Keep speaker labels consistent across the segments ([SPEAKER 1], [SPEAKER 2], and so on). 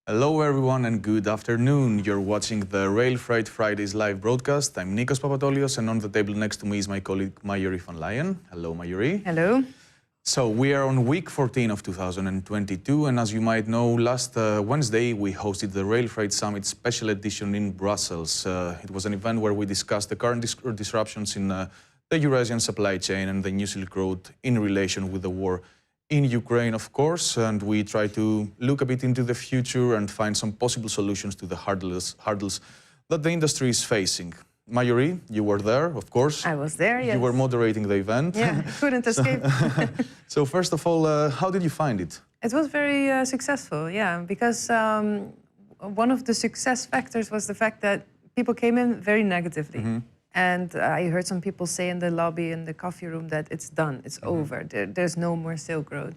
[SPEAKER 1] Hello everyone and good afternoon. You're watching the RailFreight Fridays live broadcast. I'm Nikos Papadolios and on the table next to me is my colleague Majorie van Leyen. Hello Majorie.
[SPEAKER 2] Hello.
[SPEAKER 1] So we are on week 14 of 2022 and as you might know, last Wednesday we hosted the RailFreight Summit Special Edition in Brussels. It was an event where we discussed the current disruptions in the Eurasian supply chain and the New Silk Road in relation with the war in Ukraine, of course, and we try to look a bit into the future and find some possible solutions to the hurdles that the industry is facing. Majorie, you were there, of course.
[SPEAKER 2] I was there, yes.
[SPEAKER 1] You were moderating the event.
[SPEAKER 2] Yeah, couldn't escape.
[SPEAKER 1] So first of all, how did you find it?
[SPEAKER 2] It was very successful, yeah, because one of the success factors was the fact that people came in very negatively. Mm-hmm. And I heard some people say in the lobby, in the coffee room, that it's done, it's over, there's no more Silk Road.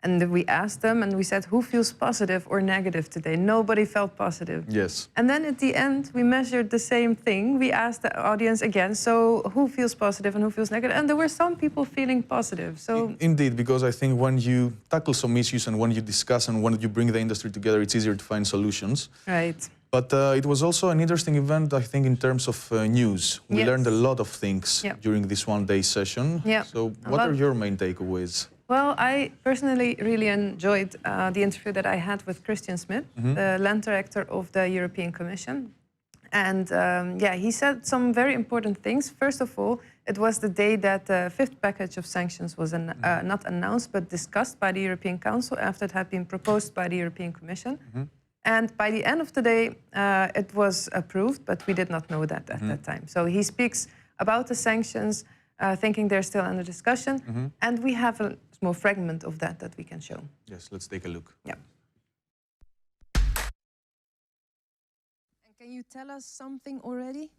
[SPEAKER 2] And we asked them and we said, who feels positive or negative today? Nobody felt positive.
[SPEAKER 1] Yes.
[SPEAKER 2] And then at the end, we measured the same thing. We asked the audience again, so who feels positive and who feels negative? And there were some people feeling positive. So
[SPEAKER 1] Indeed, because I think when you tackle some issues and when you discuss and when you bring the industry together, it's easier to find solutions.
[SPEAKER 2] Right.
[SPEAKER 1] But it was also an interesting event, I think, in terms of news. We learned a lot of things during this one-day session. So what are your main takeaways?
[SPEAKER 2] Well, I personally really enjoyed the interview that I had with Christian Smith, the land director of the European Commission. And yeah, he said some very important things. First of all, it was the day that the fifth package of sanctions was not announced, but discussed by the European Council after it had been proposed by the European Commission. And by the end of the day, it was approved, but we did not know that at that time. So he speaks about the sanctions, thinking they're still under discussion. And we have a small fragment of that we can show.
[SPEAKER 1] Yes, let's take a look.
[SPEAKER 2] Yeah. And can you tell us something already?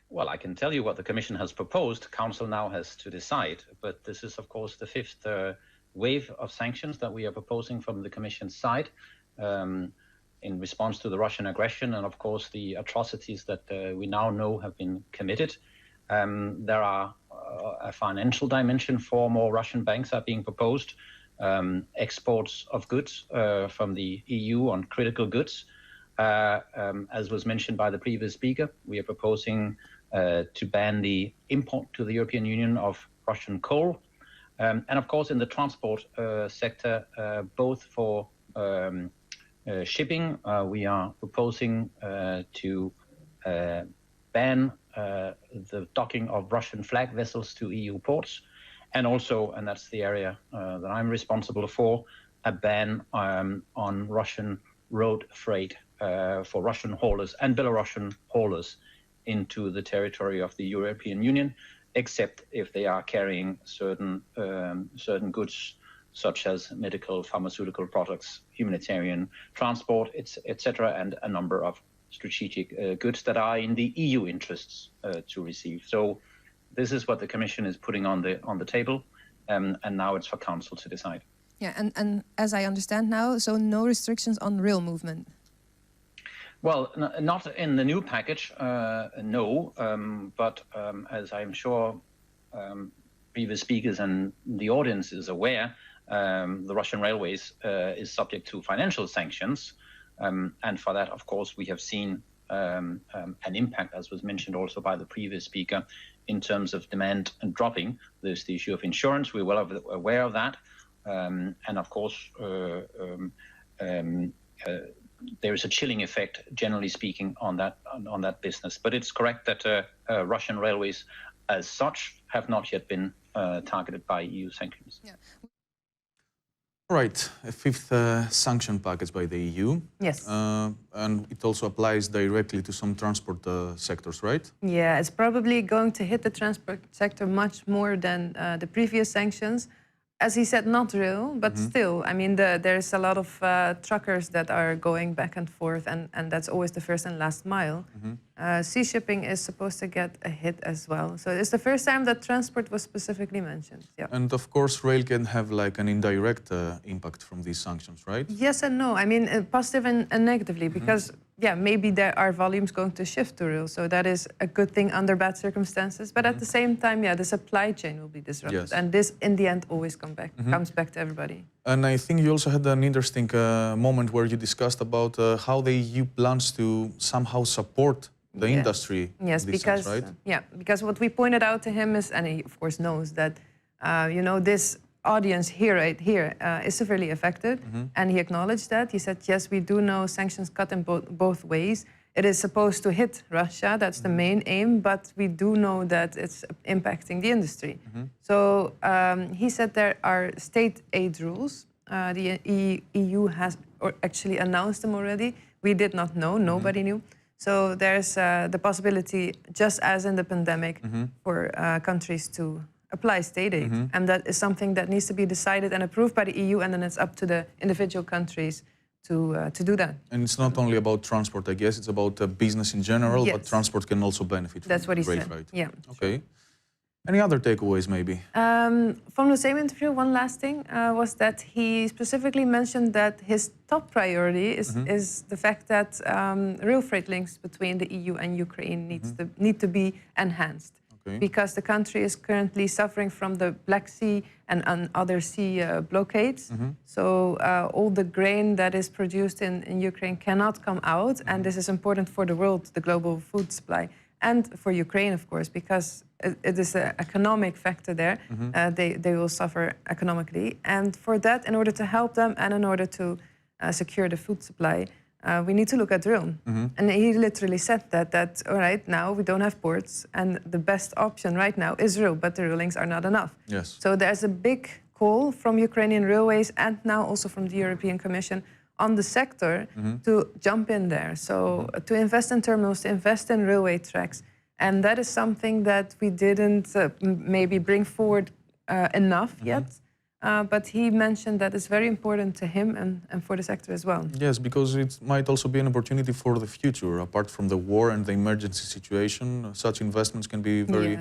[SPEAKER 3] Well, I can tell you what the Commission has proposed. Council now has to decide. But this is, of course, the fifth wave of sanctions that we are proposing from the Commission's side. In response to the Russian aggression and, of course, the atrocities that we now know have been committed. There are a financial dimension. 4 more Russian banks are being proposed. Exports of goods from the EU on critical goods. As was mentioned by the previous speaker, we are proposing to ban the import to the European Union of Russian coal. And, of course, in the transport sector, both for shipping, we are proposing to ban the docking of Russian flag vessels to EU ports, and also, and that's the area that I'm responsible for, a ban on Russian road freight for Russian haulers and Belarusian haulers into the territory of the European Union, except if they are carrying certain goods such as medical, pharmaceutical products, humanitarian transport, etc., and a number of strategic goods that are in the EU interests to receive. So this is what the Commission is putting on the table, and now it's for Council to decide.
[SPEAKER 2] Yeah, and as I understand now, so no restrictions on rail movement?
[SPEAKER 3] Well, not in the new package, no, but as I'm sure previous speakers and the audience is aware, the Russian Railways is subject to financial sanctions. And for that, of course, we have seen an impact, as was mentioned also by the previous speaker, in terms of demand and dropping. There's the issue of insurance. We're well aware of that. And of course, there is a chilling effect, generally speaking, on that business. But it's correct that Russian railways, as such, have not yet been targeted by EU sanctions. Yeah.
[SPEAKER 1] Right, a fifth sanction package by the EU.
[SPEAKER 2] Yes.
[SPEAKER 1] And it also applies directly to some transport sectors, right?
[SPEAKER 2] Yeah, it's probably going to hit the transport sector much more than the previous sanctions. As he said, not real, but still, I mean, there's a lot of truckers that are going back and forth, and that's always the first and last mile. Sea shipping is supposed to get a hit as well. So it's the first time that transport was specifically mentioned. Yeah.
[SPEAKER 1] And of course, rail can have like an indirect impact from these sanctions, right?
[SPEAKER 2] Yes and no. I mean, positive and negatively, because yeah, maybe there are volumes going to shift to rail. So that is a good thing under bad circumstances. But at the same time, yeah, the supply chain will be disrupted. Yes. And this, in the end, always comes back to everybody.
[SPEAKER 1] And I think you also had an interesting moment where you discussed about how the EU plans to somehow support the industry.
[SPEAKER 2] Yes,
[SPEAKER 1] in this
[SPEAKER 2] because
[SPEAKER 1] sense, right?
[SPEAKER 2] because what we pointed out to him is, and he of course knows that, this audience here, right here, is severely affected, and he acknowledged that. He said, yes, we do know sanctions cut in both ways. It is supposed to hit Russia, that's the main aim, but we do know that it's impacting the industry. So he said there are state aid rules. The EU has actually announced them already. We did not know, nobody knew. So there's the possibility, just as in the pandemic, for countries to apply state aid. And that is something that needs to be decided and approved by the EU, and then it's up to the individual countries to do that.
[SPEAKER 1] And it's not only about transport, I guess, it's about business in general, but transport can also benefit
[SPEAKER 2] That's
[SPEAKER 1] from
[SPEAKER 2] what he said.
[SPEAKER 1] RailFreight.
[SPEAKER 2] Yeah.
[SPEAKER 1] Okay. Any other takeaways, maybe?
[SPEAKER 2] From the same interview, one last thing was that he specifically mentioned that his top priority is the fact that rail freight links between the EU and Ukraine need to be enhanced.
[SPEAKER 1] Okay.
[SPEAKER 2] Because the country is currently suffering from the Black Sea and other sea blockades. So all the grain that is produced in Ukraine cannot come out, and this is important for the world, the global food supply, and for Ukraine, of course, because it is an economic factor there. They will suffer economically, and for that, in order to help them and in order to secure the food supply, we need to look at rail. And he literally said that, all right, now we don't have ports, and the best option right now is rail, but the rail links are not enough.
[SPEAKER 1] Yes.
[SPEAKER 2] So there's a big call from Ukrainian railways and now also from the European Commission on the sector to jump in there. So to invest in terminals, to invest in railway tracks. And that is something that we didn't maybe bring forward enough yet. But he mentioned that it's very important to him and for the sector as well.
[SPEAKER 1] Yes, because it might also be an opportunity for the future. Apart from the war and the emergency situation, such investments can be very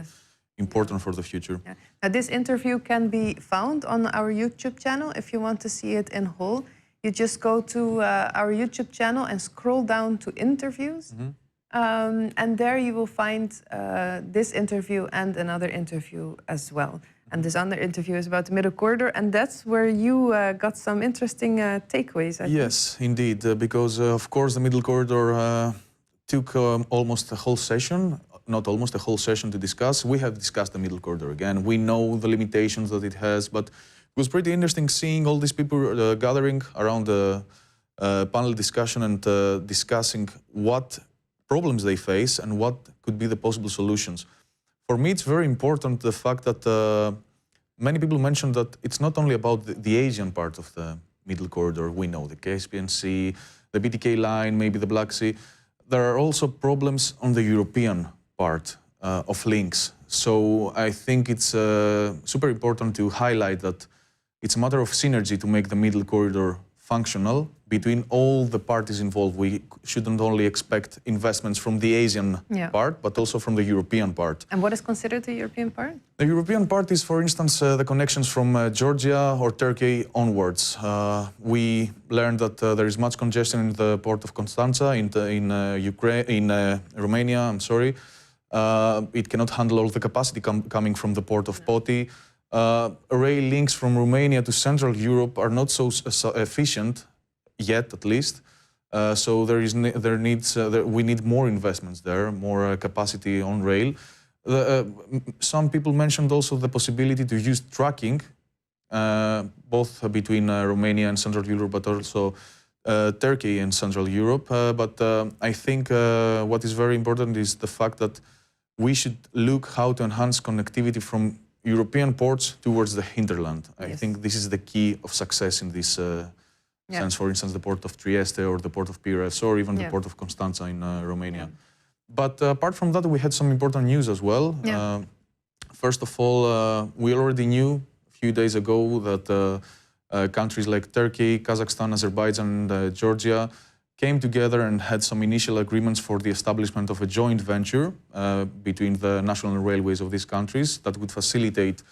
[SPEAKER 1] important for the future.
[SPEAKER 2] Yeah. Now, this interview can be found on our YouTube channel. If you want to see it in whole, you just go to our YouTube channel and scroll down to interviews. And there you will find this interview and another interview as well. And this other interview is about the Middle Corridor, and that's where you got some interesting takeaways, I think.
[SPEAKER 1] Yes, indeed, because of course the Middle Corridor took almost a whole session, not almost a whole session to discuss. We have discussed the Middle Corridor again. We know the limitations that it has, but it was pretty interesting seeing all these people gathering around the panel discussion and discussing what problems they face and what could be the possible solutions. For me, it's very important the fact that many people mentioned that it's not only about the Asian part of the Middle Corridor. We know the Caspian Sea, the BTK line, maybe the Black Sea. There are also problems on the European part of links. So I think it's super important to highlight that it's a matter of synergy to make the Middle Corridor functional between all the parties involved. We shouldn't only expect investments from the Asian part, but also from the European part.
[SPEAKER 2] And what is considered the European part?
[SPEAKER 1] The European part is, for instance, the connections from Georgia or Turkey onwards. We learned that there is much congestion in the port of Constanța, in Romania, I'm sorry. It cannot handle all the capacity coming from the port of Poti. Rail links from Romania to Central Europe are not so efficient yet, at least. So we need more investments there, more capacity on rail. Some people mentioned also the possibility to use trucking, both between Romania and Central Europe, but also Turkey and Central Europe. But I think what is very important is the fact that we should look how to enhance connectivity from European ports towards the hinterland. I think this is the key of success in this sense. For instance, the port of Trieste or the port of Piraeus or even the port of Constanța in Romania. But apart from that, we had some important news as well. First of all, we already knew a few days ago that countries like Turkey, Kazakhstan, Azerbaijan and Georgia came together and had some initial agreements for the establishment of a joint venture between the national railways of these countries that would facilitate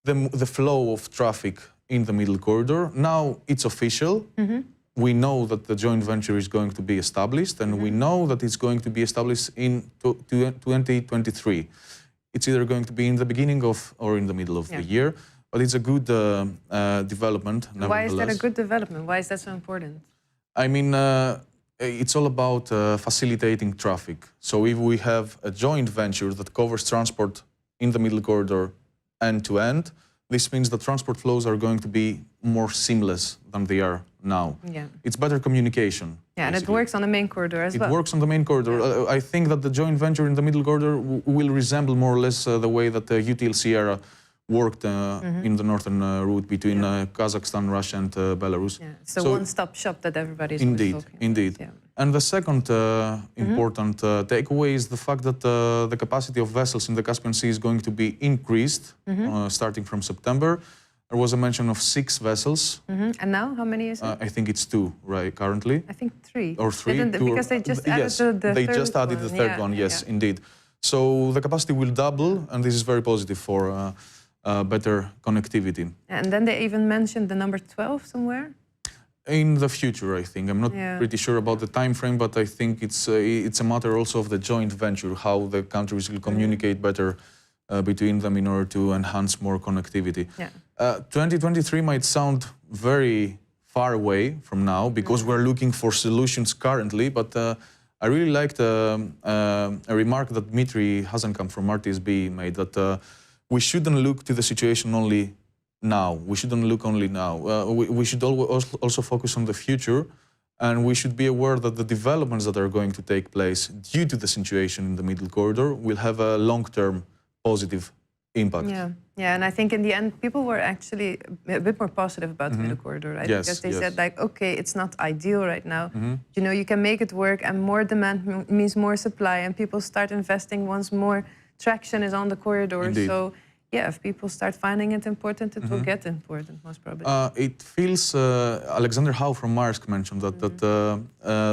[SPEAKER 1] the flow of traffic in the Middle Corridor. Now it's official. We know that the joint venture is going to be established, and we know that it's going to be established in 2023. It's either going to be in the beginning of or in the middle of the year. But it's a good development, nevertheless.
[SPEAKER 2] Why is that a good development? Why is that so important?
[SPEAKER 1] I mean, it's all about facilitating traffic. So if we have a joint venture that covers transport in the middle corridor end to end, this means that transport flows are going to be more seamless than they are now.
[SPEAKER 2] Yeah.
[SPEAKER 1] It's better communication.
[SPEAKER 2] Yeah, and it works on the main corridor as well.
[SPEAKER 1] It works on the main corridor.
[SPEAKER 2] Yeah.
[SPEAKER 1] I think that the joint venture in the middle corridor will resemble more or less the way that UTL Sierra worked in the northern route between Kazakhstan, Russia and Belarus.
[SPEAKER 2] Yeah, it's the one-stop shop that everybody's talking about.
[SPEAKER 1] Indeed.
[SPEAKER 2] Yeah.
[SPEAKER 1] And the second important takeaway is the fact that the capacity of vessels in the Caspian Sea is going to be increased starting from September. There was a mention of 6 vessels.
[SPEAKER 2] And now, how many is it?
[SPEAKER 1] I think it's 2, right, currently.
[SPEAKER 2] I think 3.
[SPEAKER 1] Or 3.
[SPEAKER 2] Because they just added the third one.
[SPEAKER 1] They just added the third one, yes, indeed. So the capacity will double, and this is very positive for better connectivity.
[SPEAKER 2] And then they even mentioned the number 12 somewhere?
[SPEAKER 1] In the future, I think. I'm not pretty sure about the time frame, but I think it's a matter also of the joint venture, how the countries will communicate better between them in order to enhance more connectivity.
[SPEAKER 2] Yeah.
[SPEAKER 1] 2023 might sound very far away from now because we're looking for solutions currently, but I really liked a remark that Dmitry Hazenkam from RTSB made, that we shouldn't look to the situation only now. We shouldn't look only now. We should also focus on the future, and we should be aware that the developments that are going to take place due to the situation in the middle corridor will have a long-term positive impact.
[SPEAKER 2] Yeah, and I think in the end, people were actually a bit more positive about the middle corridor, right?
[SPEAKER 1] Yes,
[SPEAKER 2] because they said, like, okay, it's not ideal right now. You know, you can make it work, and more demand means more supply, and people start investing once more traction is on the corridor.
[SPEAKER 1] Indeed.
[SPEAKER 2] So, yeah, if people start finding it important, it will get important, most probably.
[SPEAKER 1] It feels, Alexander Howe from Maersk mentioned that,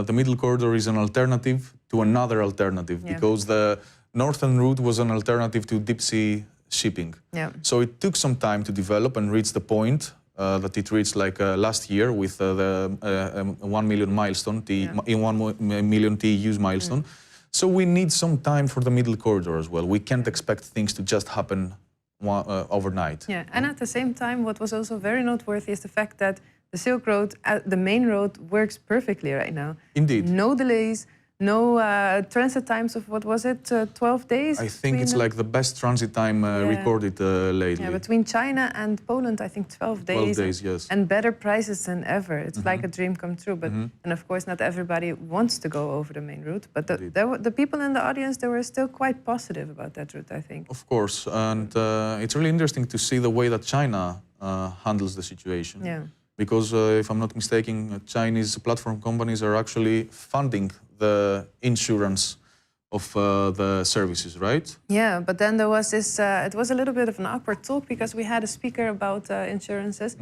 [SPEAKER 1] the middle corridor is an alternative to another alternative, because the northern route was an alternative to deep sea shipping. Yeah. So it took some time to develop and reach the point that it reached like last year with the 1 million milestone, in 1 million TEUs milestone. So we need some time for the middle corridor as well. We can't expect things to just happen overnight.
[SPEAKER 2] Yeah, and at the same time, what was also very noteworthy is the fact that the Silk Road, the main road, works perfectly right now.
[SPEAKER 1] Indeed.
[SPEAKER 2] No delays, no transit times of, what was it, 12 days?
[SPEAKER 1] I think it's like the best transit time recorded lately.
[SPEAKER 2] Yeah, between China and Poland, I think 12 days.
[SPEAKER 1] 12 days, yes.
[SPEAKER 2] And better prices than ever. It's like a dream come true. But and of course, not everybody wants to go over the main route. But the people in the audience, they were still quite positive about that route, I think.
[SPEAKER 1] Of course. And it's really interesting to see the way that China handles the situation.
[SPEAKER 2] Yeah.
[SPEAKER 1] Because if I'm not mistaken, Chinese platform companies are actually funding the insurance of the services, right?
[SPEAKER 2] Yeah, but then there was this, it was a little bit of an awkward talk because we had a speaker about insurances,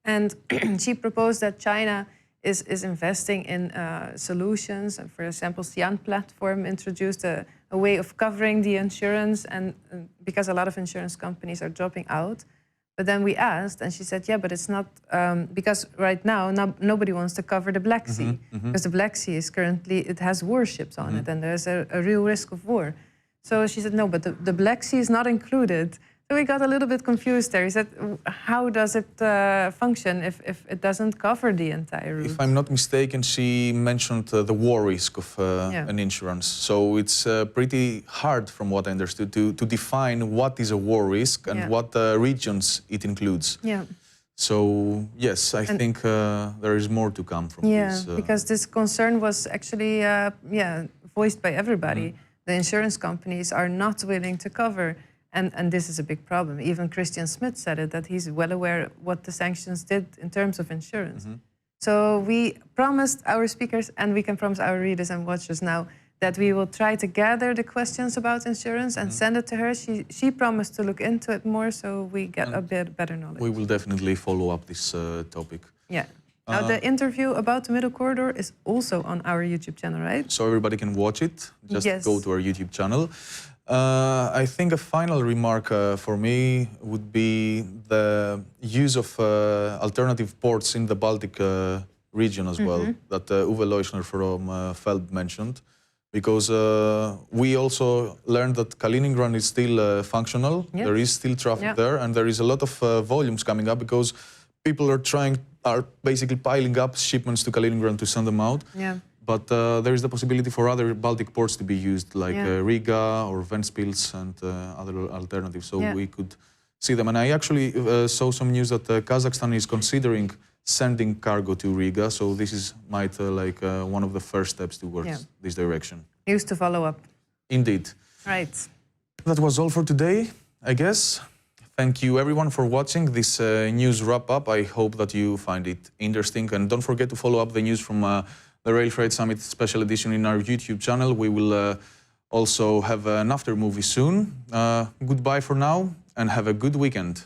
[SPEAKER 2] and she proposed that China is investing in solutions. And for example, Xi'an platform introduced a way of covering the insurance, and because a lot of insurance companies are dropping out. But then we asked, and she said, yeah, but it's not, because right now nobody wants to cover the Black Sea, because the Black Sea is currently, it has warships on it, and there's a real risk of war. So she said, no, but the Black Sea is not included. So we got a little bit confused there. He said, how does it function if it doesn't cover the entire route?
[SPEAKER 1] If I'm not mistaken, she mentioned the war risk of an insurance. So it's pretty hard, from what I understood, to define what is a war risk and what regions it includes. Yeah. So, yes, I think there is more to come from this.
[SPEAKER 2] Yeah, because this concern was actually voiced by everybody. The insurance companies are not willing to cover. And this is a big problem. Even Caspian Smith said it, that he's well aware what the sanctions did in terms of insurance. So we promised our speakers, and we can promise our readers and watchers now, that we will try to gather the questions about insurance and send it to her. She promised to look into it more, so we get a bit better knowledge.
[SPEAKER 1] We will definitely follow up this topic.
[SPEAKER 2] Yeah. Now, the interview about the middle corridor is also on our YouTube channel, right?
[SPEAKER 1] So everybody can watch it. Just go to our YouTube channel. I think a final remark for me would be the use of alternative ports in the Baltic region as well, that Uwe Leuschner from FELB mentioned. because we also learned that Kaliningrad is still functional.
[SPEAKER 2] Yes.
[SPEAKER 1] There is still traffic there, and there is a lot of volumes coming up because people are basically piling up shipments to Kaliningrad to send them out.
[SPEAKER 2] Yeah.
[SPEAKER 1] But there is the possibility for other Baltic ports to be used, like Riga or Ventspils and other alternatives, so we could see them. And I actually saw some news that Kazakhstan is considering sending cargo to Riga, so this might like one of the first steps towards this direction.
[SPEAKER 2] News to follow up.
[SPEAKER 1] Indeed.
[SPEAKER 2] Right.
[SPEAKER 1] That was all for today, I guess. Thank you everyone for watching this news wrap-up. I hope that you find it interesting, and don't forget to follow up the news from the RailFreight Summit Special Edition in our YouTube channel. We will also have an after movie soon. Goodbye for now, and have a good weekend.